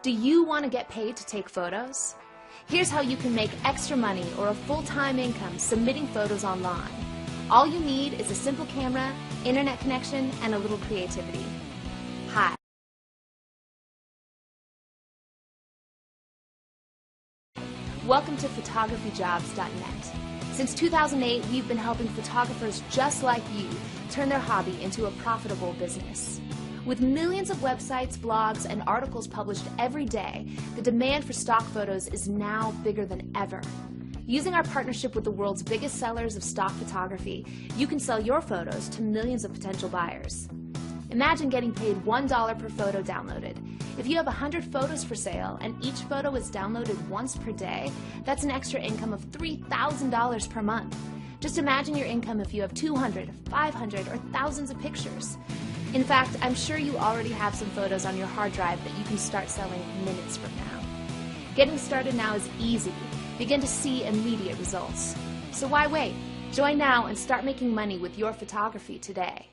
Do you want to get paid to take photos? Here's how you can make extra money or a full-time income submitting photos online. All you need is a simple camera, internet connection, and a little creativity. Hi. Welcome to photographyjobs.net. Since 2008, we've been helping photographers just like you turn their hobby into a profitable business. With millions of websites, blogs, and articles published every day, the demand for stock photos is now bigger than ever. Using our partnership with the world's biggest sellers of stock photography, you can sell your photos to millions of potential buyers. Imagine getting paid $1 per photo downloaded. If you have 100 photos for sale and each photo is downloaded once per day, that's an extra income of $3,000 per month. Just imagine your income if you have 200, 500, or thousands of pictures. In fact, I'm sure you already have some photos on your hard drive that you can start selling minutes from now. Getting started now is easy. Begin to see immediate results. So why wait? Join now and start making money with your photography today.